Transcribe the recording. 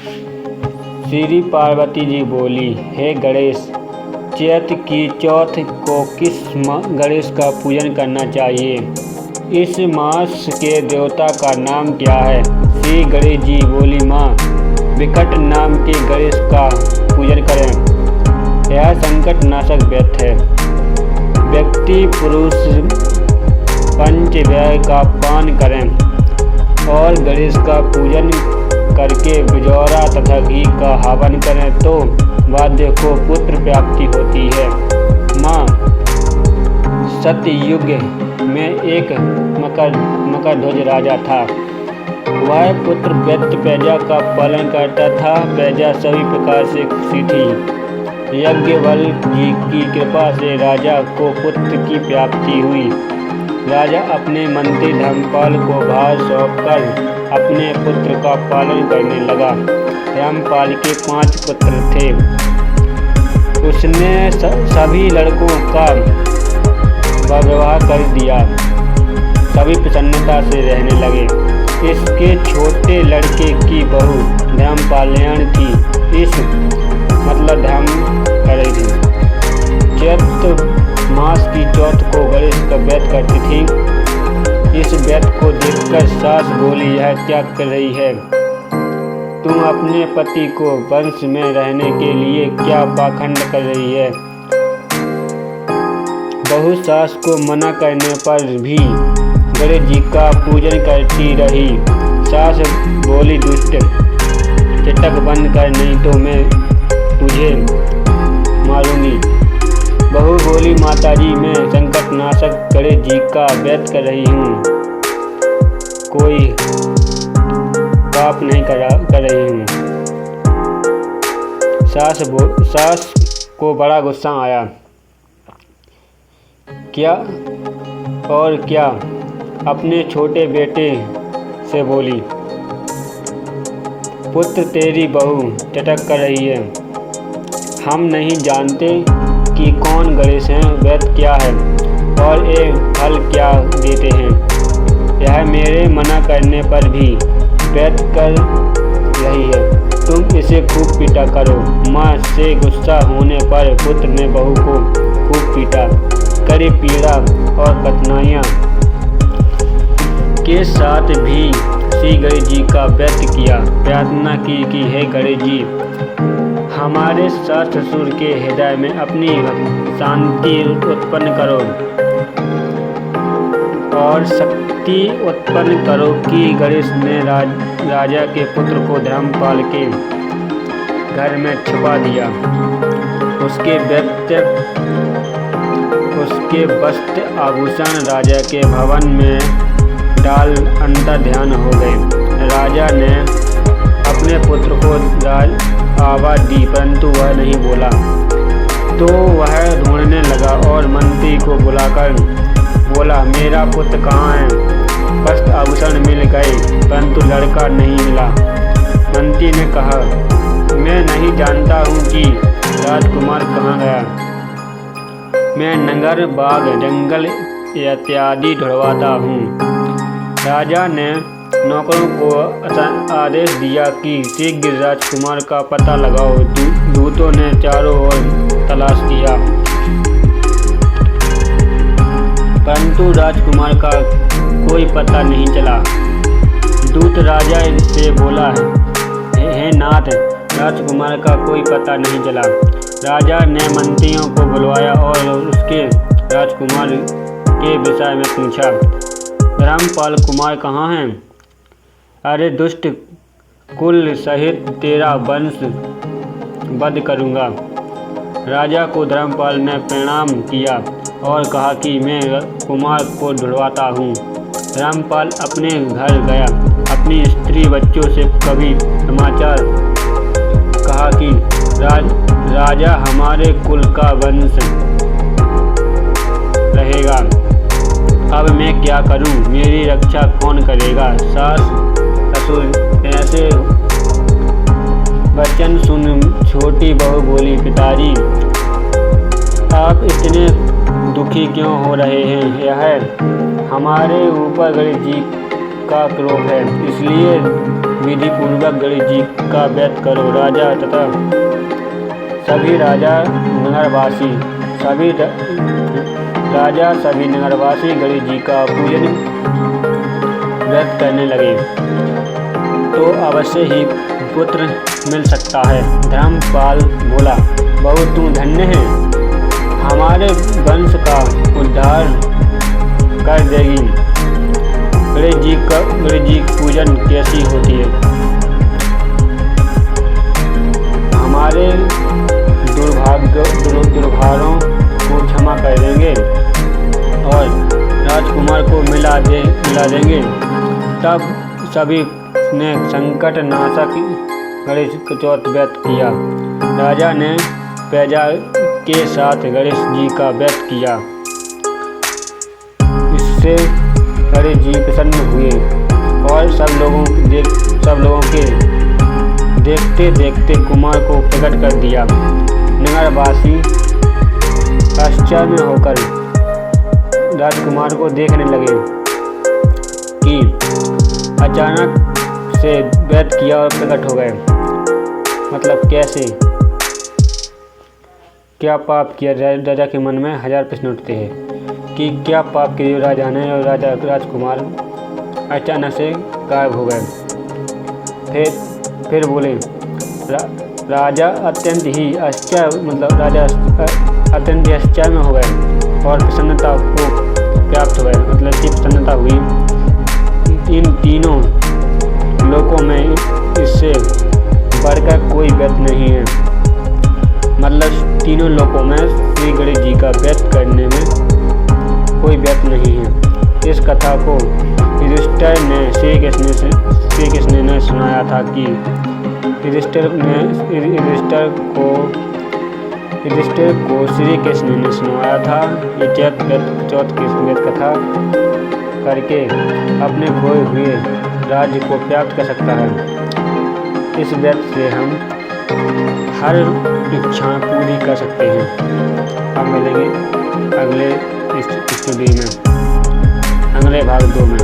श्री पार्वती जी बोली, हे गणेश, चैत्र की चौथ को किस गणेश का पूजन करना चाहिए? इस मास के देवता का नाम क्या है? श्री गणेश जी बोली, माँ, विकट नाम के गणेश का पूजन करें। यह संकट नाशक व्रत है। व्यक्ति पुरुष पंचव्यय का पान करें और गणेश का पूजन करके बिजौरा तथा घी का हवन करें तो वाद्य को पुत्र प्राप्ति होती है। माँ, सतयुग में एक मकरध्वज राजा था। वह पुत्र व्यक्त प्रजा का पालन करता था। प्रजा सभी प्रकार से खुशी थी। यज्ञवल जी की कृपा से राजा को पुत्र की प्राप्ति हुई। राजा अपने मंत्री धर्मपाल को भार सौंपकर अपने पुत्र का पालन करने लगा। धर्मपाल के 5 पुत्र थे। उसने सभी लड़कों का विवाह कर दिया। सभी प्रसन्नता से रहने लगे। इसके छोटे लड़के की बहू धर्मपाल्याण थी। इस मतलब धर्म कर रही थी। चैत्र मास की चौथ को गणेश का व्रत करती थी। इस व्रत को देखकर सास बोली, यह क्या कर रही है? तुम अपने पति को वंश में रहने के लिए क्या पाखंड कर रही है? बहू सास को मना करने पर भी गणेश जी का पूजन करती रही। सास बोली, दुष्ट, चटक बंद कर, नहीं तो मैं तुझे मारूंगी। बहू बोली, माताजी, मैं संकट नाशक गणेश जी का व्रत कर रही हूँ, कोई पाप नहीं कर रही हूँ। सास को बड़ा गुस्सा आया। क्या और क्या अपने छोटे बेटे से बोली, पुत्र, तेरी बहू चटक कर रही है। हम नहीं जानते कि कौन गणेश हैं, व्रत क्या है और ये फल क्या देते हैं। यह मेरे मना करने पर भी व्रत कर रही है। तुम इसे खूब पीटा करो। माँ से गुस्सा होने पर पुत्र ने बहू को खूब पीटा। कड़ी पीड़ा और कठिनाइयाँ के साथ भी श्री गणेश जी का व्रत किया। प्रार्थना की कि हे गणेश जी, हमारे सास ससुर के हृदय में अपनी शांति उत्पन्न करो और शक्ति उत्पन्न करो कि गणेश ने राजा के पुत्र को धर्मपाल के घर में छुपा दिया। उसके वस्त्र आभूषण राजा के भवन में डाल अंतर ध्यान हो गए। राजा ने अपने पुत्र को आवाज दी, परंतु वह नहीं बोला। तो वह ढूंढने लगा और मंत्री को बुलाकर बोला, मेरा पुत्र कहाँ है? वस्त्र आभूषण मिल गए, परंतु लड़का नहीं मिला। मंत्री ने कहा, मैं नहीं जानता हूँ कि राजकुमार कहाँ गया। मैं नगर, बाग, जंगल इत्यादि ढूंढवाता हूँ। राजा ने नौकरों को आदेश दिया कि शीघ्र राजकुमार का पता लगाओ। दूतों ने चारों ओर तलाश किया, परंतु राजकुमार का कोई पता नहीं चला। दूत राजा से बोला, हे नाथ, राजकुमार का कोई पता नहीं चला। राजा ने मंत्रियों को बुलवाया और उसके राजकुमार के विषय में पूछा। धर्मपाल कुमार कहाँ हैं? अरे दुष्ट, कुल सहित तेरा वंश वध करूँगा। राजा को धर्मपाल ने प्रणाम किया और कहा कि मैं कुमार को ढूंढवाता हूँ। धर्मपाल अपने घर गया। अपनी स्त्री बच्चों से कभी समाचार कहा कि राजा हमारे कुल का वंश रहेगा। अब मैं क्या करूं? मेरी रक्षा कौन करेगा? सास ससुर ऐसे वचन सुन छोटी बहू बोली, पिताजी, आप इतने दुखी क्यों हो रहे हैं? यह हमारे ऊपर गणेश जी का क्रोध है, इसलिए विधि पूर्वक गणेश जी का व्रत करो। राजा तथा सभी नगरवासी गणेश जी का पूजन व्रत करने लगे तो अवश्य ही पुत्र मिल सकता है। धर्मपाल बोला, बहू तू धन्य है, हमारे वंश का उद्धार कर देगी। गणेश जी की पूजन कैसी होती है? हमारे दुर्भाग्यों को क्षमा कर देंगे और राजकुमार को मिला देंगे। तब सभी ने संकट नाशक गणेश चौथ व्रत किया। राजा ने प्रजा के साथ गणेश जी का व्रत किया। इससे गणेश जी प्रसन्न हुए और सब लोगों के देखते देखते कुमार को प्रकट कर दिया। नगरवासी आश्चर्य में होकर राजकुमार को देखने लगे कि अचानक से व्रत किया और प्रकट हो गए। मतलब कैसे? क्या पाप किया? राजा के मन में हजार प्रश्न उठते हैं कि क्या पाप किया राजा ने और राजकुमार अचानक से गायब हो गए। फिर बोले, राजा अत्यंत ही आश्चर्य में हो गए और प्रसन्नता को प्राप्त हो गए। मतलब कि प्रसन्नता हुई। इन तीनों लोकों में इससे बढ़कर कोई व्रत नहीं है। मतलब तीनों लोकों में श्री गणेश जी का व्रत करने में कोई व्यर्थ नहीं है। इस कथा को युधिष्ठिर ने श्री कृष्ण ने सुनाया था कि युधिष्ठिर को श्री कृष्ण ने सुनाया था कि चौथ की व्रत कथा करके अपने खोए हुए राज्य को प्राप्त कर सकता है। इस व्रत से हम हर इच्छा पूरी कर सकते हैं। अब मिलेंगे अगले स्टूडियो में, अगले भाग 2 में।